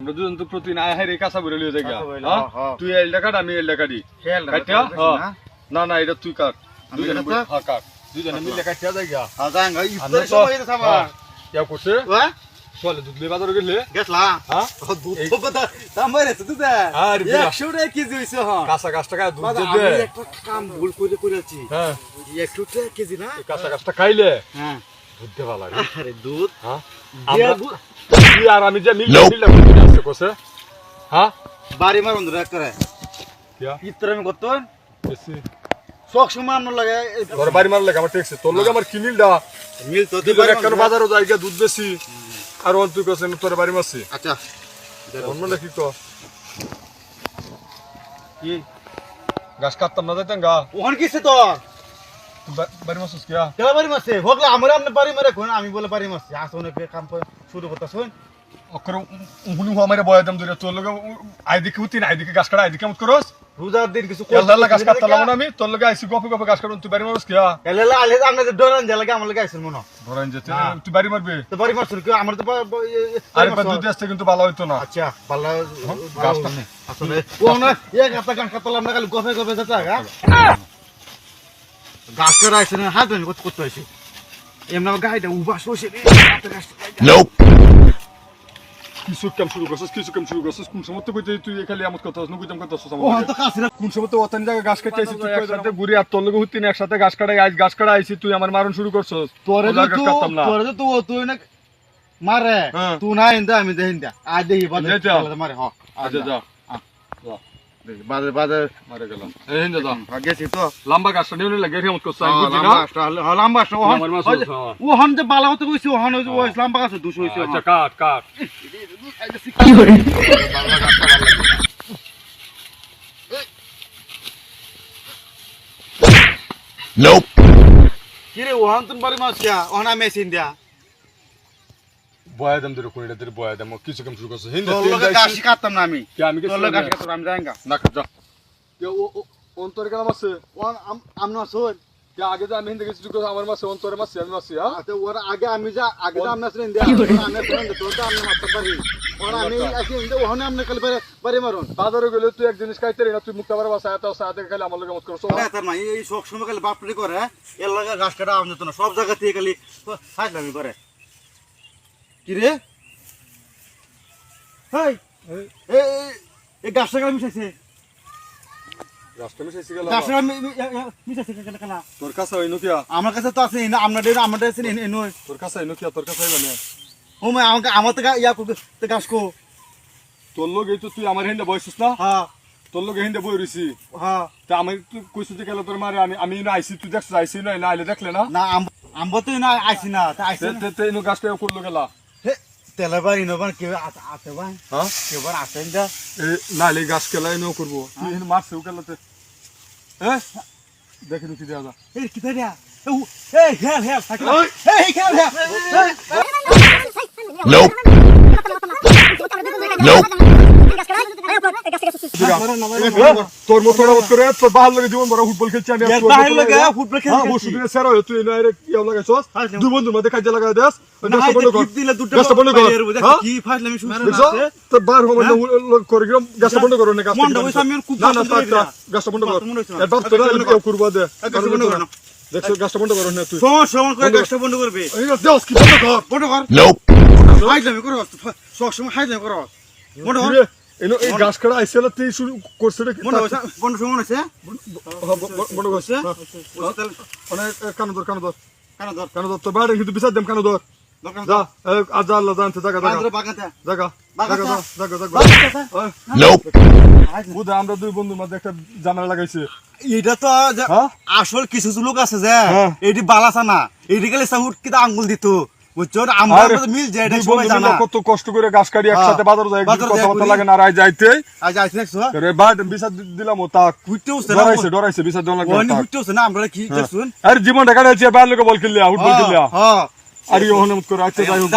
আমরা দুজন তো প্রতিদিন আয় হাই রে কাঁচা বইরে লিয়ে যাই তুই এলডা কাট আমি এলডা কাটি না না এটা তুই কাট দুজনে কাট দুজনে মিলে কাটিয়া যাই গা ইফতার সময় এটা থামা কেউ করছে চলে দুধ লে বাজারে গেলে গেছলা দুধ তো কথা দাম বাইরে তো দুধ 100 টাকা কেজি হইছে কাঁচা টাকা দুধ দে আমি একটা কাম ভুল করেছি হ্যাঁ 100 টাকা কেজি না কাঁচা খাইলে হ্যাঁ দুধ দেবা লাগে আরে দুধ হ্যাঁ তুই আর আমি যে মিল আসছে কোসে হ্যাঁ বাড়ি মার বন্ধ রাখ করে কিয়া ইফতার আমি করতে বেশি সব সময় আন্ন লাগে তোর বাড়ি মার লাগে আমার ট্যাক্সি তোর লগে আমার কি মিল তো তুই কেন বাজারে যাই গিয়া দুধ বেশি আর অন তুই কোসে তোর বাড়ি মারছি আচ্ছা অন্য নাকি কো কি গাছ কাটতাম না যাইতাম গা ওখান কিছে তোর বাড়ি মারছিস কিয়া কেলা বাড়ি মারছে হোকলা আমরা আপনি বাড়ি মারে কোন আমি বলে বাড়ি মারছি আসনে কাম শুরু করতে শুন অকর উনি হো আমারে বয় দাম ধরে তোর লগে আইদিকে উতিন আইদিকে গাছ কাটা আইদিকে মত করস রোজার দিন কিছু আল্লাহ গাছ কাটতাম না আমি তোর লগে আইছি গপে গাছ কাটুন তুই বাড়ি মারস কিয়া এলা আলে আমরা ডরান যা লাগে আমার লাগে আইছিল মনো ধরেন যেতে তুই বাড়ি মারবে তো বাড়ি মারছ কি আমার তো আরে বা দুধ আসতে কিন্তু ভালো হইতো না আচ্ছা ভালো গাছটা আসলে ও না এক হাতে গাছ কাটলাম না খালি গপে যাতা গা গাছ কাটা আইছে না হাত ধরে করতে হইছে এমন গাইডা উবাস হইছে নোপ কিছু কাম শুরু করছিস কোন সময় তো কইতে তুই খালি আমত কথা নু কইতাম কথা ও তো কাছে কোন সময় তো অতন জায়গা গাছ কাটাইছিস তুই একসাথে ঘুরি আর তোর লগে হুতিন একসাথে গাছ কাটাই আইছ গাছ কাটা আইছি তুই আমার মারণ শুরু করছস তোরে তো তুই না মারে তুই না ইন্দা আমি দেহিন দা আজ দেহি বাজে মারে হ আচ্ছা যা বাজে মারে গেলাম এই হিন্দা যা গেছি তো লম্বা গাছটা নিয়ে লাগে হেমত করছ আমি বুঝি না লম্বা ও হন যে বালা হতে কইছি ও হন ওই লম্বা গাছ 200 হইছে আচ্ছা কাট কি করে নোপ কি রে ও হন তুন বাড়ি মাসিয়া ওনা মেশিন দিয়া বয় দাম ধরে কোনটা ধরে বয় দাম কিছু কাম শুরু করছ হিন্দা তোর লগে গাছ কাটতাম না আমি কি আমি কি তোর লগে গাছ কাটতাম আমি যাইঙ্গা না কাট যা ও অন্তর কেন আছে ওন আমনা সোল কে আগে যা আমি হিন্দা কিছু করছ আমার মাসে অন্তরে মাসে আমি মাসে হ্যাঁ আচ্ছা ওর আগে আমি যা আগে যা আমনা শুনেন দিয়া আমি শুনেন তোর তো আমনা মারতে পারি ওন আমি আসি ইন্দা ওহন আমনা কাল বাড়ি মারুন বাজারে গেলে তুই এক জিনিস খাইতে না তুই মুক্তা বারে বাসায় তাও সাথে খালি আমার লগে মত করছ না তার না এই সব সময় খালি বাপড়ি করে এর লগে গাছ কাটা আমনা তো না সব জায়গা থেকে খালি ফাজলামি করে কি রে হেই এই গাছটা কাল মিশাইছে রাস্তা মিশাইছি গেল গাছটা মিশাইছে কেন তোর কাছে হইনো কিয়া আমার কাছে তো আছে না আমাদের আছে নয় তোর কাছে হইনো কিয়া তোর কাছে হইবানে ও মা আমাকে আমার তো ইয়া তো গাছ কো তোর লগে তো তুই আমার হিন্দা বইছিস না হ্যাঁ তোর লগে হিন্দা বই রইছি হ্যাঁ তা আমি তুই কইছিস যে গেল তোর মারে আমি না আইছি তুই দেখছিস আইছি না না আইলে দেখলে না না আম্ব তো না আইছি না তা আইছি তে ইনো গাছটা করলো গেলা তেলাবার ইনোবার কেউ আছে ভাই হ্যাঁ কেউবার আসেন যা এই নালে গাছ কেলা ইনো করব তুই হিন মারছে গেলাতে হ্যাঁ দেখি কি দেয়া যা এই কি দেয়া এই হেল থাকি এই খেল Nope. Nope. তোর মতো রকম করে তোর বাহার লাগে জীবন বড় ফুটবল খেলছি আমি বাহির লাগে ফুটবল খেলছি হ্যাঁ বসু দিনে সেরা তুই না রে কি লাগাইছস দুই বন্ধুর মধ্যে কাজে লাগাই দেস না গিফট দিলে দুটো গাছটা বন্ধ কর কি ফাজলামি শুনছ তোর বার হবে না করে গেলাম গাছটা বন্ধ করো না মন্ডা ওই সামনে খুব না গাছটা বন্ধ কর এবার তোর কেউ করব দে দেখছো গাছটা বন্ধ করো না তুই সমান করে গাছটা বন্ধ করবে এই দেস কি বন্ধ কর Nope. ফাজলামি করো সব সময় ফাজলামি করো বন্ধ কর এনো এই গাছ কাটা আইছিল তুই শুরু করছ রে বন্ধ সমান আছে বন্ধ করছে অনেক কান ধর কানা ধর তোর বাইরে কিন্তু বিচার দেম কান ধর যা আজ আল্লাহ জানতে জায়গা Nope. বুঝা আমরা দুই বন্ধুর মধ্যে একটা জানালা লাগাইছে এটা তো আসল কিছু লোক আছে যে এটি বালাসা না এটি গেলে সাহুট কিতা আঙ্গুল দিত বুঝছো আমরা মিল যায় এটা সবাই জানা কত কষ্ট করে গাছ কাটি একসাথে বাজারে যায় কথা লাগে না রাই যাইতে আজ আইছ দেখছো রে বাদ বিচার দিলাম ও তা কুইতেওছে ডরাইছে বিচার দেওয়া লাগবে ওনি কুইতেওছে না আমরা কি দেখছুন আরে জীবন ঢাকা আছে বাইরে লোকে বল খেললিয়া ফুটবল খেললিয়া হ্যাঁ আর ইও হনমত করে আচ্ছা যাই হোক